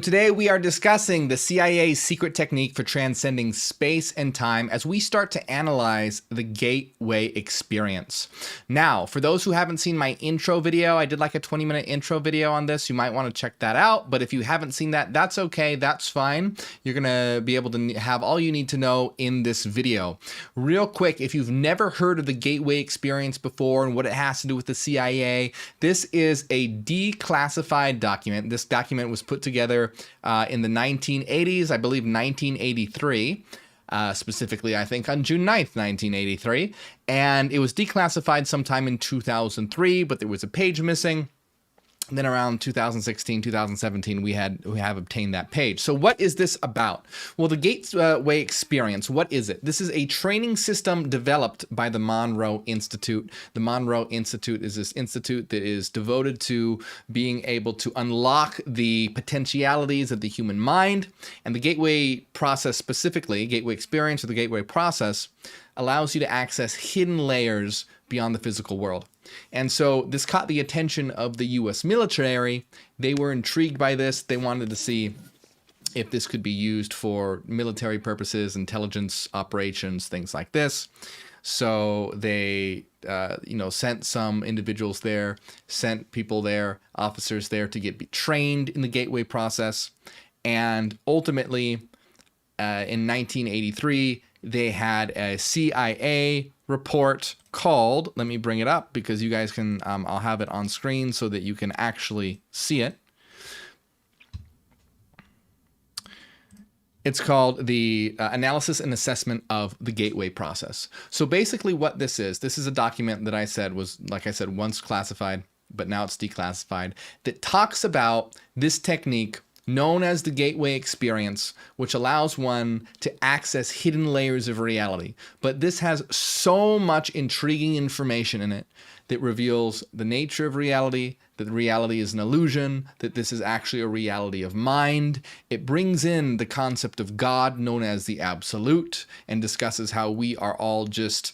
Today we are discussing the CIA's secret technique for transcending space and time as we start to analyze the gateway experience. Now, for those who haven't seen my intro video, I did like a 20-minute intro video on this. You might want to check that out, but if you haven't seen that, that's okay, that's fine. You're gonna be able to have all you need to know in this video. Real quick, if you've never heard of the gateway experience before and what it has to do with the CIA, this is a declassified document. This document was put together in the 1980s, I believe 1983, specifically, I think on June 9th, 1983. And it was declassified sometime in 2003, but there was a page missing. And then around 2016, 2017, we have obtained that page. So what is this about? Well, the gateway experience, what is it? This is a training system developed by the Monroe Institute. The Monroe Institute is this institute that is devoted to being able to unlock the potentialities of the human mind. And the gateway process specifically, gateway experience or the gateway process, allows you to access hidden layers beyond the physical world. And so this caught the attention of the US military. They were intrigued by this. They wanted to see if this could be used for military purposes, intelligence operations, things like this. So they sent some individuals there, sent people there, officers there to be trained in the gateway process. And ultimately, in 1983, they had a CIA report called, let me bring it up because you guys can, I'll have it on screen so that you can actually see it. It's called the Analysis and Assessment of the Gateway Process. So basically what this is a document that I said was, like I said, once classified, but now it's declassified, that talks about this technique known as the gateway experience, which allows one to access hidden layers of reality. But this has so much intriguing information in it that reveals the nature of reality, that reality is an illusion, that this is actually a reality of mind. It brings in the concept of God, known as the absolute, and discusses how we are all just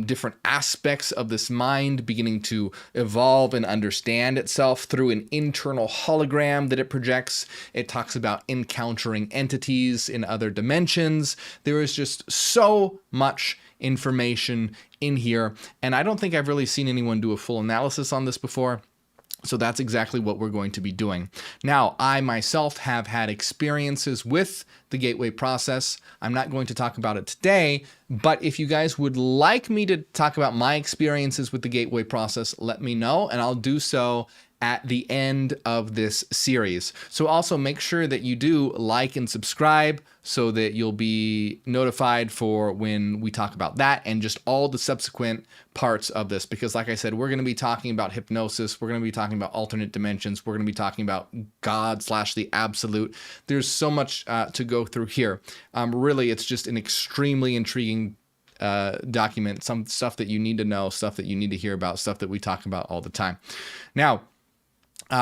different aspects of this mind beginning to evolve and understand itself through an internal hologram that it projects. It talks about encountering entities in other dimensions. There is just so much information in here, and I don't think I've really seen anyone do a full analysis on this before. So that's exactly what we're going to be doing. Now, I myself have had experiences with the gateway process. I'm not going to talk about it today, but if you guys would like me to talk about my experiences with the gateway process, let me know, and I'll do so at the end of this series. So also make sure that you do like and subscribe so that you'll be notified for when we talk about that and just all the subsequent parts of this. Because like I said, we're going to be talking about hypnosis. We're going to be talking about alternate dimensions. We're going to be talking about God / the absolute. There's so much to go through here. Really, it's just an extremely intriguing document, some stuff that you need to know, stuff that you need to hear about, stuff that we talk about all the time. Now,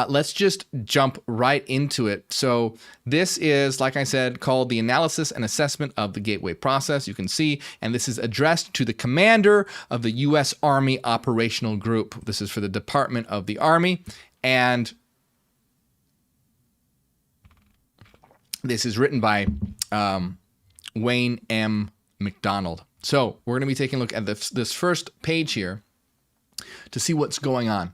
let's just jump right into it. So this is, like I said, called the Analysis and Assessment of the Gateway Process. You can see, and this is addressed to the commander of the U.S. Army Operational Group. This is for the Department of the Army, and this is written by Wayne M. McDonald. So we're going to be taking a look at this first page here to see what's going on.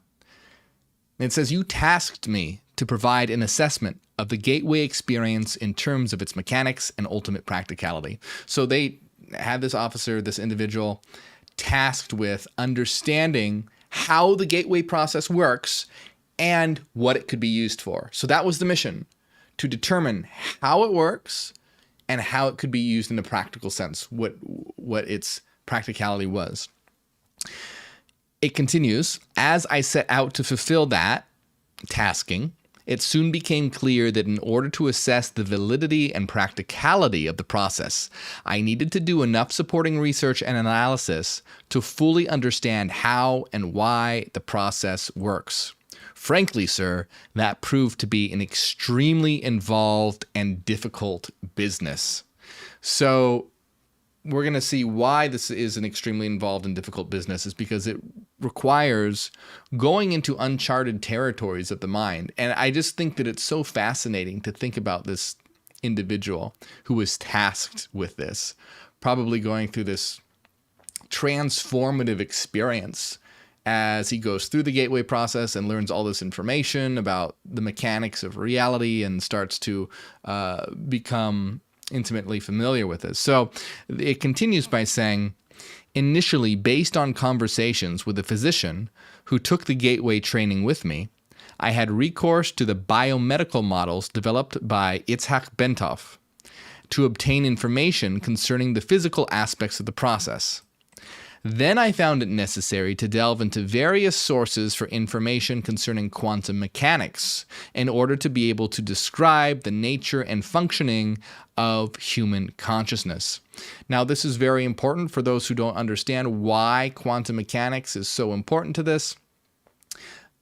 It says, you tasked me to provide an assessment of the gateway experience in terms of its mechanics and ultimate practicality. So they had this officer, this individual, tasked with understanding how the gateway process works and what it could be used for. So that was the mission, to determine how it works and how it could be used in a practical sense, what its practicality was. It continues, as I set out to fulfill that tasking, it soon became clear that in order to assess the validity and practicality of the process, I needed to do enough supporting research and analysis to fully understand how and why the process works. Frankly, sir, that proved to be an extremely involved and difficult business. So we're going to see why this is an extremely involved and difficult business, is because it requires going into uncharted territories of the mind. And I just think that it's so fascinating to think about this individual who was tasked with this, probably going through this transformative experience as he goes through the gateway process and learns all this information about the mechanics of reality and starts to become intimately familiar with this. So it continues by saying, initially based on conversations with a physician who took the gateway training with me, I had recourse to the biomedical models developed by Itzhak Bentov to obtain information concerning the physical aspects of the process. Then I found it necessary to delve into various sources for information concerning quantum mechanics in order to be able to describe the nature and functioning of human consciousness. Now, this is very important for those who don't understand why quantum mechanics is so important to this.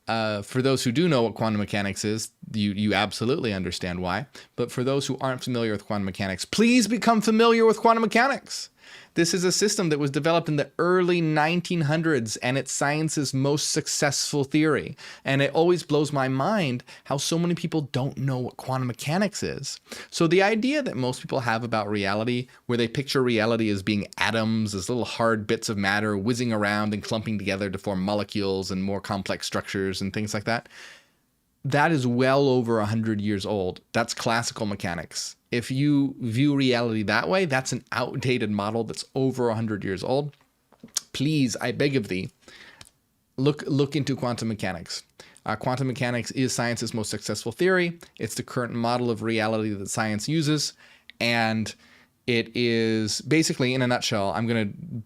For those who do know what quantum mechanics is, you absolutely understand why. But for those who aren't familiar with quantum mechanics, please become familiar with quantum mechanics. This is a system that was developed in the early 1900s, and it's science's most successful theory. And it always blows my mind how so many people don't know what quantum mechanics is. So the idea that most people have about reality, where they picture reality as being atoms, as little hard bits of matter whizzing around and clumping together to form molecules and more complex structures and things like that, that is well over 100 years old. That's classical mechanics. If you view reality that way, that's an outdated model that's over 100 years old. Please, I beg of thee, look into quantum mechanics. Quantum mechanics is science's most successful theory. It's the current model of reality that science uses. And it is basically, in a nutshell, I'm going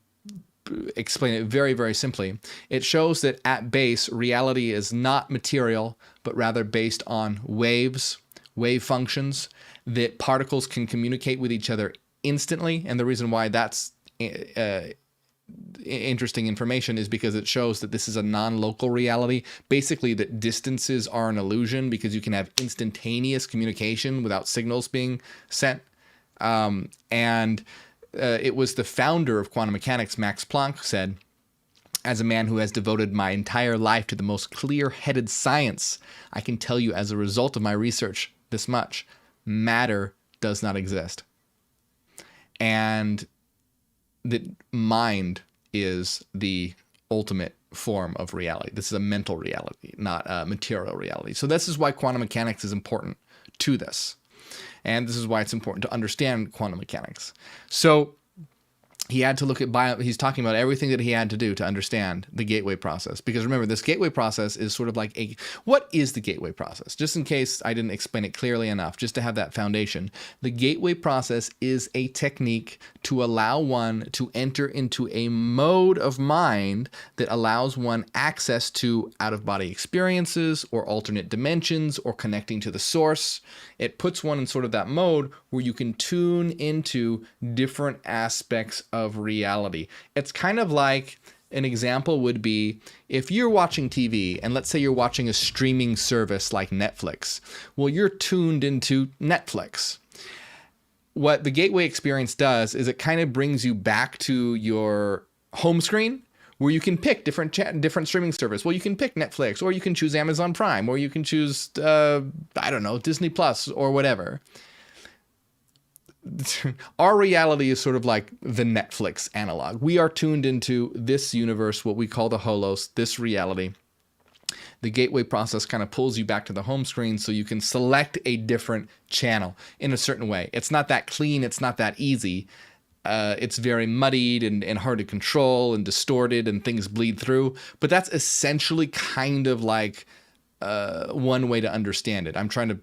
to explain it very, very simply. It shows that at base, reality is not material, but rather based on waves, wave functions, that particles can communicate with each other instantly. And the reason why that's interesting information is because it shows that this is a non-local reality. Basically, that distances are an illusion because you can have instantaneous communication without signals being sent. It was the founder of quantum mechanics, Max Planck, said, "As a man who has devoted my entire life to the most clear-headed science, I can tell you as a result of my research this much: matter does not exist." And that mind is the ultimate form of reality. This is a mental reality, not a material reality. So this is why quantum mechanics is important to this. And this is why it's important to understand quantum mechanics. So he had to look at he's talking about everything that he had to do to understand the gateway process. Because remember, this gateway process is sort of like what is the gateway process? Just in case I didn't explain it clearly enough, just to have that foundation. The gateway process is a technique to allow one to enter into a mode of mind that allows one access to out-of-body experiences or alternate dimensions or connecting to the source. It puts one in sort of that mode where you can tune into different aspects of reality. It's kind of like, an example would be if you're watching TV and let's say you're watching a streaming service like Netflix. Well, you're tuned into Netflix. What the gateway experience does is it kind of brings you back to your home screen where you can pick different streaming service. Well, you can pick Netflix, or you can choose Amazon Prime, or you can choose, I don't know, Disney Plus or whatever. Our reality is sort of like the Netflix analog. We are tuned into this universe, what we call the holos, this reality. The gateway process kind of pulls you back to the home screen so you can select a different channel in a certain way. It's not that clean. It's not that easy. It's very muddied and hard to control and distorted, and things bleed through. But that's essentially kind of like one way to understand it. I'm trying to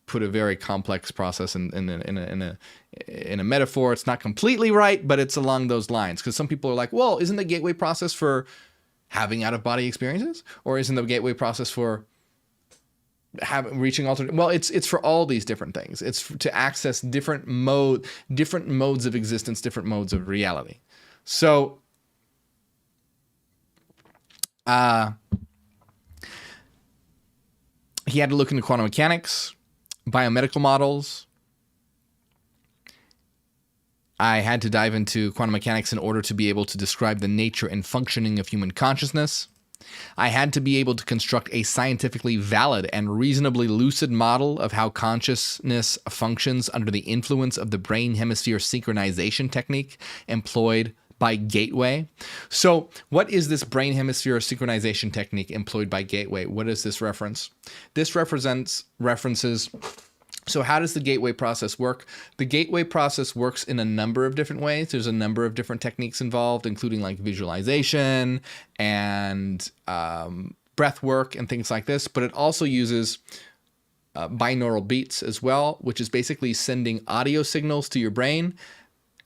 put a very complex process in a metaphor. It's not completely right, but it's along those lines. Because some people are like, well, isn't the gateway process for having out-of-body experiences? Or isn't the gateway process for reaching alternate? Well, it's for all these different things. It's to access different modes of existence, different modes of reality. So he had to look into quantum mechanics, biomedical models. I had to dive into quantum mechanics in order to be able to describe the nature and functioning of human consciousness. I had to be able to construct a scientifically valid and reasonably lucid model of how consciousness functions under the influence of the brain hemisphere synchronization technique employed by Gateway. So what is this brain hemisphere synchronization technique employed by Gateway? What does this reference? This references. So how does the Gateway process work? The Gateway process works in a number of different ways. There's a number of different techniques involved, including like visualization and breath work and things like this. But it also uses binaural beats as well, which is basically sending audio signals to your brain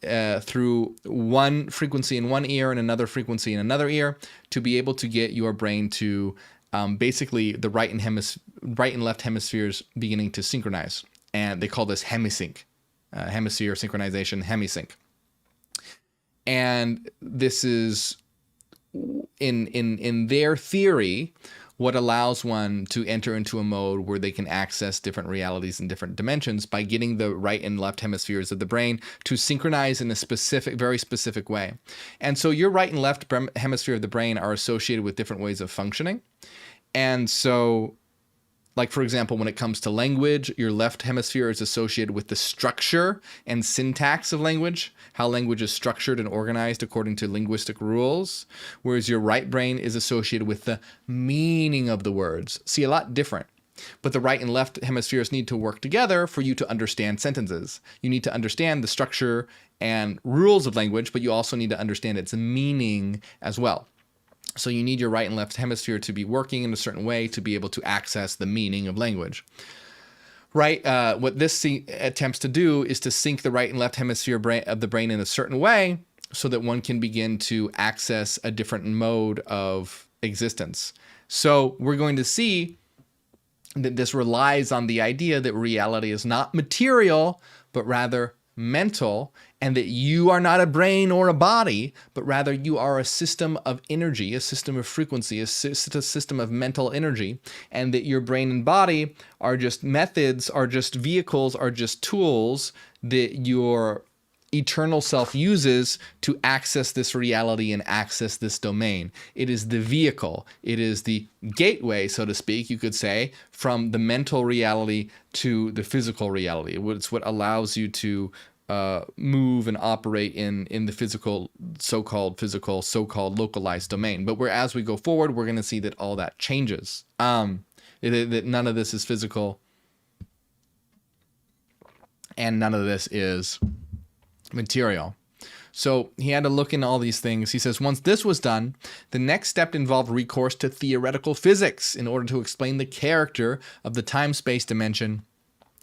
through one frequency in one ear and another frequency in another ear to be able to get your brain to basically the right and left hemispheres beginning to synchronize. And they call this Hemisync, hemisphere synchronization, Hemisync. And this is, in their theory, what allows one to enter into a mode where they can access different realities in different dimensions by getting the right and left hemispheres of the brain to synchronize in a specific, very specific way. And so your right and left hemisphere of the brain are associated with different ways of functioning. And so, like, for example, when it comes to language, your left hemisphere is associated with the structure and syntax of language, how language is structured and organized according to linguistic rules, whereas your right brain is associated with the meaning of the words. See, a lot different. But the right and left hemispheres need to work together for you to understand sentences. You need to understand the structure and rules of language, but you also need to understand its meaning as well. So you need your right and left hemisphere to be working in a certain way to be able to access the meaning of language. Right? What this attempts to do is to sync the right and left hemisphere of the brain in a certain way so that one can begin to access a different mode of existence. So we're going to see that this relies on the idea that reality is not material, but rather mental, and that you are not a brain or a body, but rather you are a system of energy, a system of frequency, a system of mental energy, and that your brain and body are just methods, are just vehicles, are just tools that your eternal self uses to access this reality and access this domain. It is the vehicle. It is the gateway, so to speak, you could say, from the mental reality to the physical reality. It's what allows you to move and operate in the physical, so-called localized domain. But as we go forward, we're going to see that all that changes. That none of this is physical and none of this is material. So he had to look into all these things. He says, once this was done, the next step involved recourse to theoretical physics in order to explain the character of the time-space dimension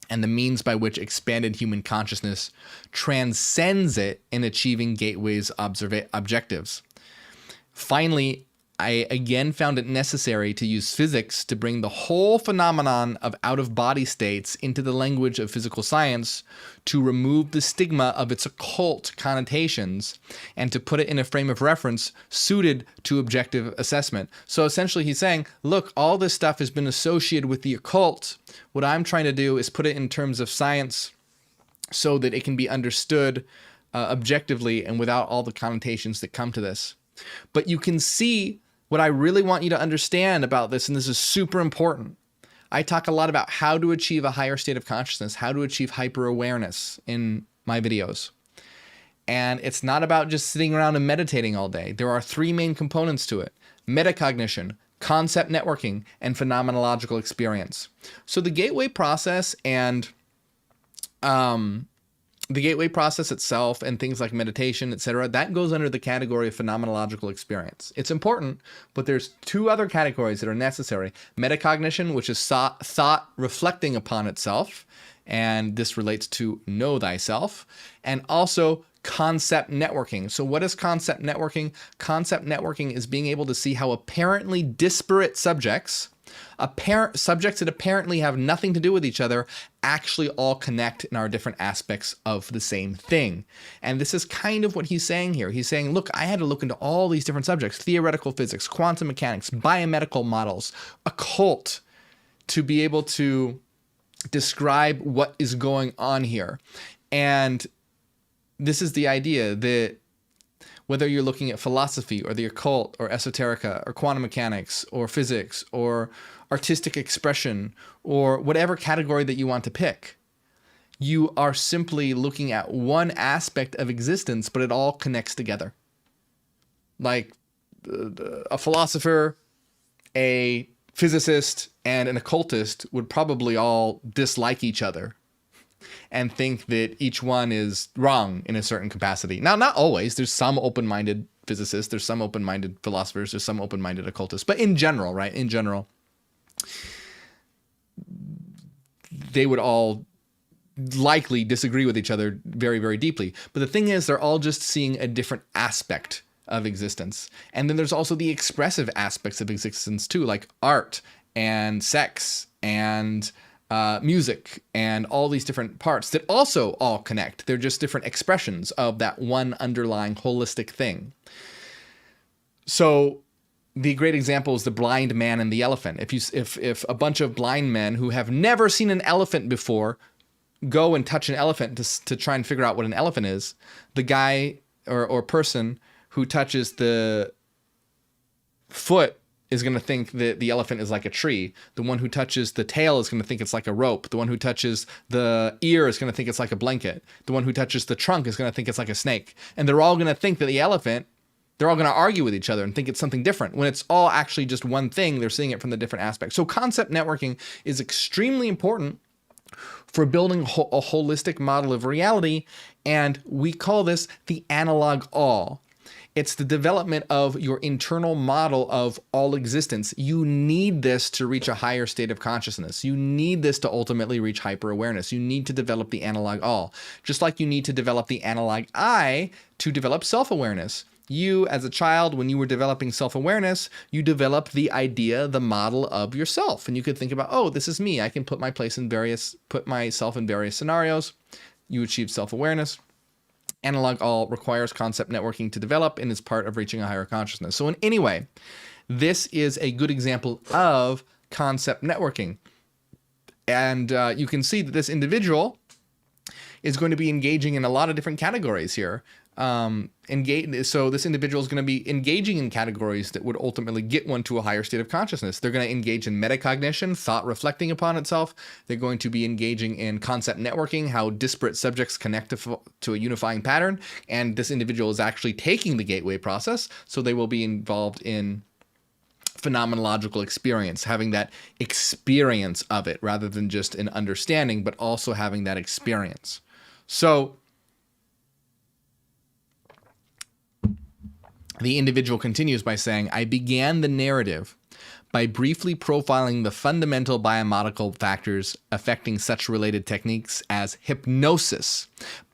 and the means by which expanded human consciousness transcends it in achieving Gateway's objectives. Finally, I again found it necessary to use physics to bring the whole phenomenon of out-of-body states into the language of physical science, to remove the stigma of its occult connotations, and to put it in a frame of reference suited to objective assessment. So essentially he's saying, look, all this stuff has been associated with the occult. What I'm trying to do is put it in terms of science so that it can be understood objectively and without all the connotations that come to this. But you can see what I really want you to understand about this, and this is super important. I talk a lot about how to achieve a higher state of consciousness, how to achieve hyper-awareness in my videos. And it's not about just sitting around and meditating all day. There are three main components to it: metacognition, concept networking, and phenomenological experience. So the gateway process and the gateway process itself and things like meditation, etc., that goes under the category of phenomenological experience. It's important, but there's two other categories that are necessary. Metacognition, which is thought reflecting upon itself, and this relates to know thyself, and also concept networking. So what is concept networking? Concept networking is being able to see how apparently disparate subjects that apparently have nothing to do with each other actually all connect in our different aspects of the same thing. And this is kind of what he's saying here. He's saying, look, I had to look into all these different subjects: theoretical physics, quantum mechanics, biomedical models, occult, to be able to describe what is going on here. And this is the idea that whether you're looking at philosophy or the occult or esoterica or quantum mechanics or physics or artistic expression or whatever category that you want to pick, you are simply looking at one aspect of existence, but it all connects together. Like a philosopher, a physicist, and an occultist would probably all dislike each other and think that each one is wrong in a certain capacity. Now, not always. There's some open-minded physicists, there's some open-minded philosophers, there's some open-minded occultists. But in general, right, in general, they would all likely disagree with each other very, very deeply. But the thing is, they're all just seeing a different aspect of existence. And then there's also the expressive aspects of existence too, like art and sex and music and all these different parts that also all connect. They're just different expressions of that one underlying holistic thing. So the great example is the blind man and the elephant. If a bunch of blind men who have never seen an elephant before go and touch an elephant to try and figure out what an elephant is, the guy or person who touches the foot is going to think that the elephant is like a tree. The one who touches the tail is going to think it's like a rope. The one who touches the ear is going to think it's like a blanket. The one who touches the trunk is going to think it's like a snake. And they're all going to think that the elephant, they're all going to argue with each other and think it's something different. When it's all actually just one thing, they're seeing it from the different aspects. So concept networking is extremely important for building a holistic model of reality. And we call this the analog all. It's the development of your internal model of all existence. You need this to reach a higher state of consciousness. You need this to ultimately reach hyper-awareness. You need to develop the analog all. Just like you need to develop the analog I to develop self-awareness. You, as a child, when you were developing self-awareness, you developed the idea, the model of yourself. And you could think about, oh, this is me. I can put myself in various scenarios. You achieve self-awareness. Analog all requires concept networking to develop and is part of reaching a higher consciousness. So in any way, this is a good example of concept networking. And you can see that this individual is going to be engaging in a lot of different categories here. So this individual is going to be engaging in categories that would ultimately get one to a higher state of consciousness. They're going to engage in metacognition, thought reflecting upon itself. They're going to be engaging in concept networking, how disparate subjects connect to a unifying pattern. And this individual is actually taking the gateway process. So they will be involved in phenomenological experience, having that experience of it rather than just an understanding, but also having that experience. So the individual continues by saying, I began the narrative by briefly profiling the fundamental biomolecular factors affecting such related techniques as hypnosis,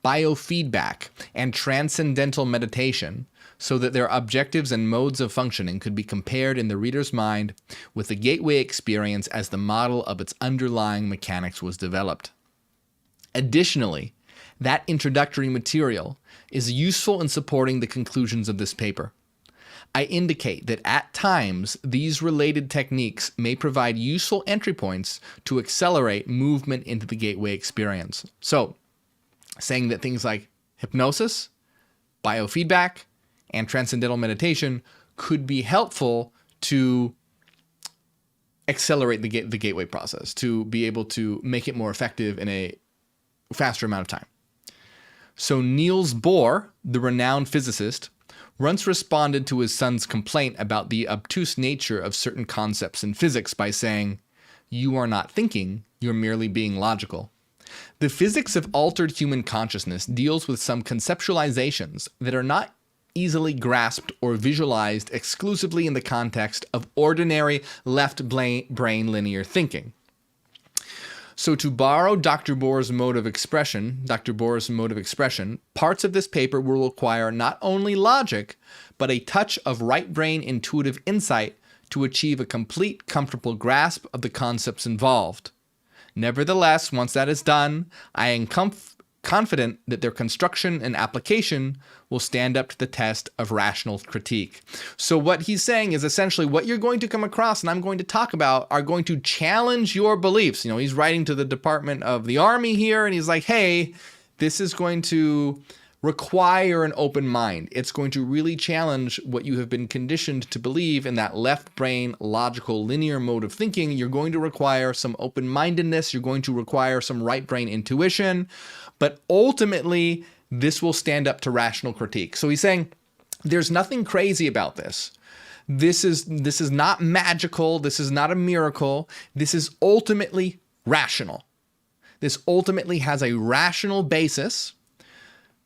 biofeedback, and transcendental meditation, so that their objectives and modes of functioning could be compared in the reader's mind with the gateway experience as the model of its underlying mechanics was developed. Additionally, that introductory material is useful in supporting the conclusions of this paper. I indicate that at times, these related techniques may provide useful entry points to accelerate movement into the gateway experience. So, saying that things like hypnosis, biofeedback, and transcendental meditation could be helpful to accelerate the gateway process, to be able to make it more effective in a faster amount of time. So Niels Bohr, the renowned physicist, once responded to his son's complaint about the obtuse nature of certain concepts in physics by saying, "You are not thinking, you're merely being logical." The physics of altered human consciousness deals with some conceptualizations that are not easily grasped or visualized exclusively in the context of ordinary left brain linear thinking. So to borrow Dr. Bohr's mode of expression, parts of this paper will require not only logic, but a touch of right brain intuitive insight to achieve a complete, comfortable grasp of the concepts involved. Nevertheless, once that is done, I am confident that their construction and application will stand up to the test of rational critique. So what he's saying is essentially what you're going to come across and I'm going to talk about are going to challenge your beliefs. He's writing to the Department of the Army here and he's like, hey, this is going to require an open mind. It's going to really challenge what you have been conditioned to believe in that left brain, logical, linear mode of thinking. You're going to require some open-mindedness. You're going to require some right brain intuition. But ultimately, this will stand up to rational critique. So he's saying there's nothing crazy about this. This is not magical. This is not a miracle. This is ultimately rational. This ultimately has a rational basis,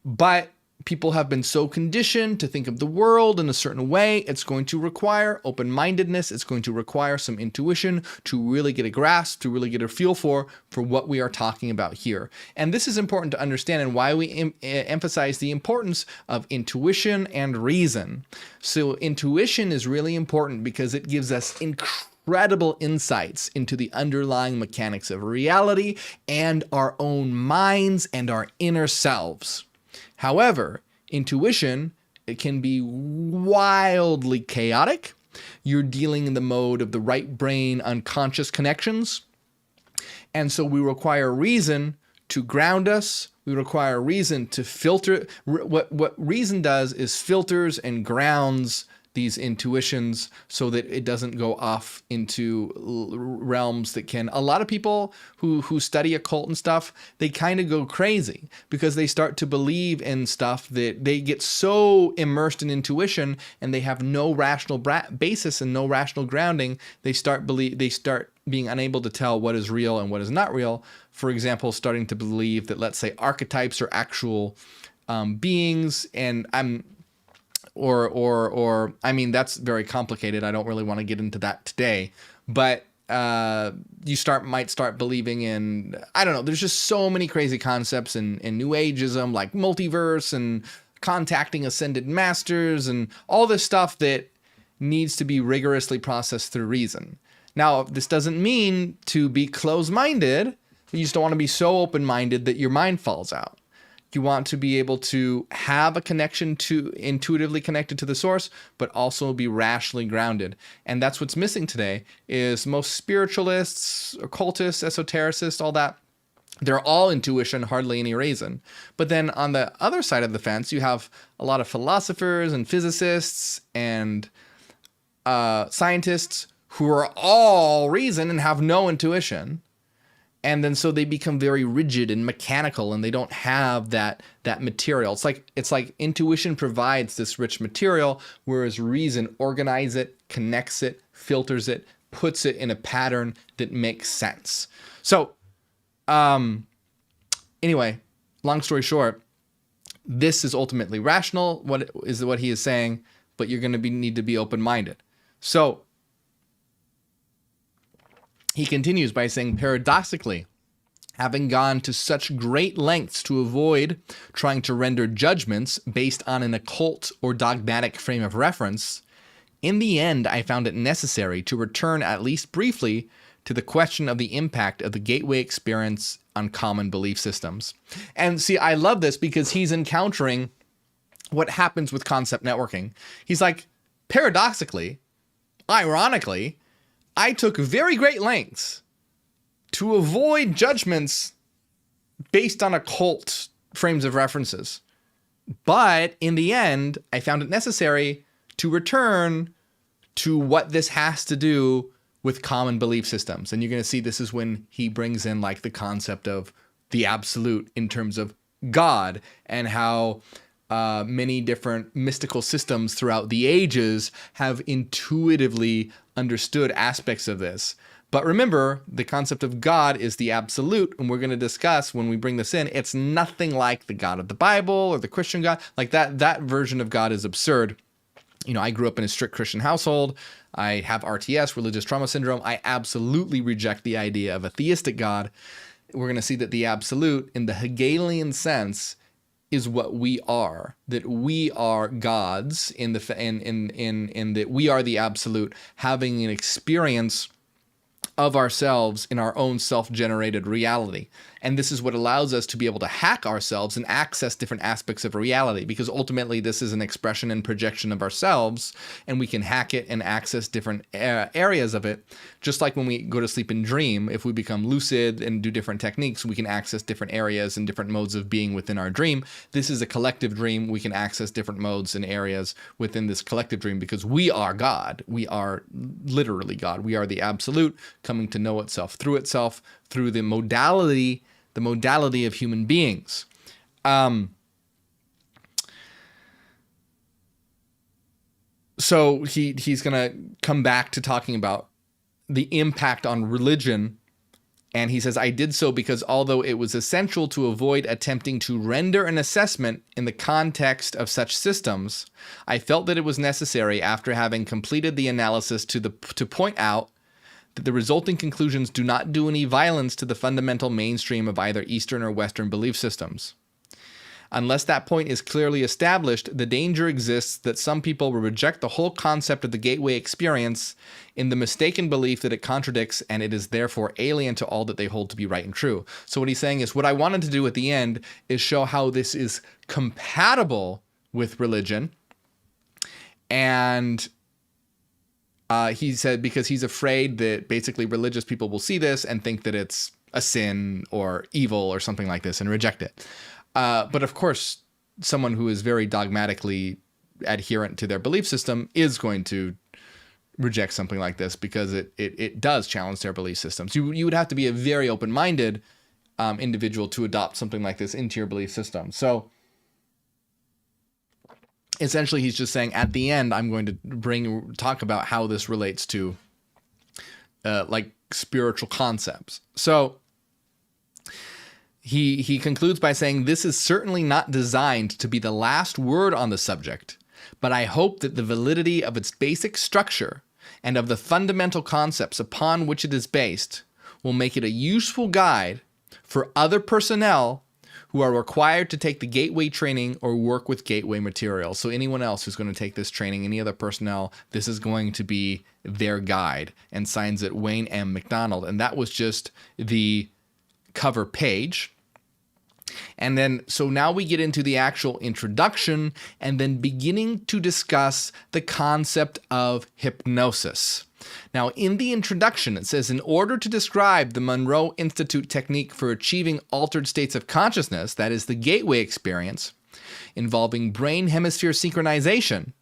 but people have been so conditioned to think of the world in a certain way. It's going to require open-mindedness. It's going to require some intuition to really get a grasp, to really get a feel for what we are talking about here. And this is important to understand, and why we emphasize the importance of intuition and reason. So intuition is really important because it gives us incredible insights into the underlying mechanics of reality and our own minds and our inner selves. However, intuition, it can be wildly chaotic. You're dealing in the mode of the right brain unconscious connections. And so we require reason to ground us. We require reason to filter. What reason does is filters and grounds these intuitions so that it doesn't go off into realms that can, a lot of people who study occult and stuff, they kind of go crazy because they start to believe in stuff that they get so immersed in intuition and they have no rational basis and no rational grounding. They start being unable to tell what is real and what is not real. For example, starting to believe that, let's say, archetypes are actual beings, and I mean, that's very complicated. I don't really want to get into that today, but you might start believing in, I don't know, there's just so many crazy concepts in New Ageism, like multiverse and contacting ascended masters and all this stuff that needs to be rigorously processed through reason. Now, this doesn't mean to be closed-minded. You just don't want to be so open-minded that your mind falls out. You want to be able to have a connection to intuitively connected to the source, but also be rationally grounded. And that's what's missing today is most spiritualists, occultists, esotericists, all that. They're all intuition, hardly any reason. But then on the other side of the fence, you have a lot of philosophers and physicists and scientists who are all reason and have no intuition. And then so they become very rigid and mechanical, and they don't have that material. It's like intuition provides this rich material, whereas reason organizes it, connects it, filters it, puts it in a pattern that makes sense. So anyway, long story short, this is ultimately rational, what he is saying, but you're going to need to be open-minded. So he continues by saying, paradoxically, having gone to such great lengths to avoid trying to render judgments based on an occult or dogmatic frame of reference, in the end I found it necessary to return at least briefly to the question of the impact of the gateway experience on common belief systems. And see, I love this because he's encountering what happens with concept networking. He's like, paradoxically, ironically, I took very great lengths to avoid judgments based on occult frames of references. But in the end, I found it necessary to return to what this has to do with common belief systems. And you're going to see this is when he brings in like the concept of the absolute in terms of God, and how many different mystical systems throughout the ages have intuitively understood aspects of this. But remember, the concept of God is the absolute, and we're going to discuss when we bring this in, it's nothing like the God of the Bible or the Christian God. Like that version of God is absurd. You know, I grew up in a strict Christian household. I have RTS, religious trauma syndrome. I absolutely reject the idea of a theistic God. We're going to see that the absolute, in the Hegelian sense, is what we are, that we are gods in that we are the absolute, having an experience of ourselves in our own self-generated reality. And this is what allows us to be able to hack ourselves and access different aspects of reality, because ultimately this is an expression and projection of ourselves, and we can hack it and access different areas of it. Just like when we go to sleep and dream, if we become lucid and do different techniques, we can access different areas and different modes of being within our dream. This is a collective dream. We can access different modes and areas within this collective dream because we are God. We are literally God. We are the absolute coming to know itself through the modality of human beings. So he's going to come back to talking about the impact on religion. And he says, I did so because although it was essential to avoid attempting to render an assessment in the context of such systems, I felt that it was necessary, after having completed the analysis, to point out that the resulting conclusions do not do any violence to the fundamental mainstream of either Eastern or Western belief systems. Unless that point is clearly established, the danger exists that some people will reject the whole concept of the gateway experience in the mistaken belief that it contradicts and it is therefore alien to all that they hold to be right and true. So what he's saying is, what I wanted to do at the end is show how this is compatible with religion. And he said because he's afraid that basically religious people will see this and think that it's a sin or evil or something like this and reject it. But of course, someone who is very dogmatically adherent to their belief system is going to reject something like this because it does challenge their belief systems. You would have to be a very open-minded individual to adopt something like this into your belief system. So essentially, he's just saying at the end, I'm going to talk about how this relates to like spiritual concepts. So he concludes by saying, this is certainly not designed to be the last word on the subject, but I hope that the validity of its basic structure and of the fundamental concepts upon which it is based will make it a useful guide for other personnel who are required to take the gateway training or work with gateway material. So anyone else who's going to take this training, any other personnel, this is going to be their guide. And signs it Wayne M. McDonald. And that was just the cover page. And then, so now we get into the actual introduction and then beginning to discuss the concept of hypnosis. Now, in the introduction, it says, in order to describe the Monroe Institute technique for achieving altered states of consciousness, that is the gateway experience, involving brain hemisphere synchronization,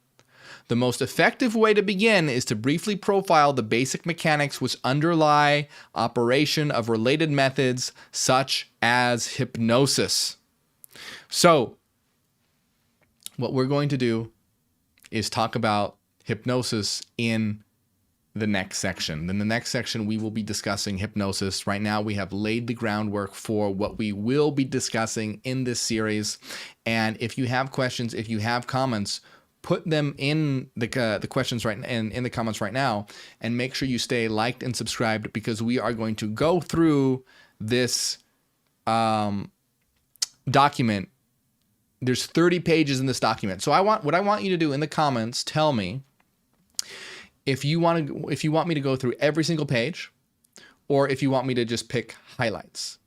the most effective way to begin is to briefly profile the basic mechanics which underlie operation of related methods such as hypnosis. So, what we're going to do is talk about hypnosis in the next section. In the next section, we will be discussing hypnosis. Right now, we have laid the groundwork for what we will be discussing in this series. And if you have questions, if you have comments, put them in the questions right in the comments right now, and make sure you stay liked and subscribed, because we are going to go through this document. There's 30 pages in this document. So what I want you to do in the comments, tell me if you want me to go through every single page, or if you want me to just pick highlights.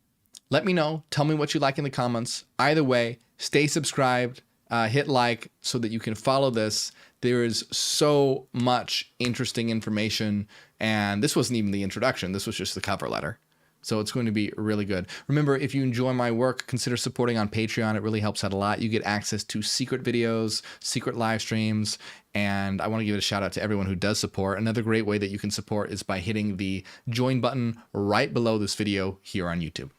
Let me know. Tell me what you like in the comments. Either way, stay subscribed. Hit like so that you can follow this. There is so much interesting information, and this wasn't even the introduction. This was just the cover letter. So it's going to be really good. Remember, if you enjoy my work, consider supporting on Patreon. It really helps out a lot. You get access to secret videos, secret live streams, and I want to give it a shout out to everyone who does support. Another great way that you can support is by hitting the join button right below this video here on YouTube.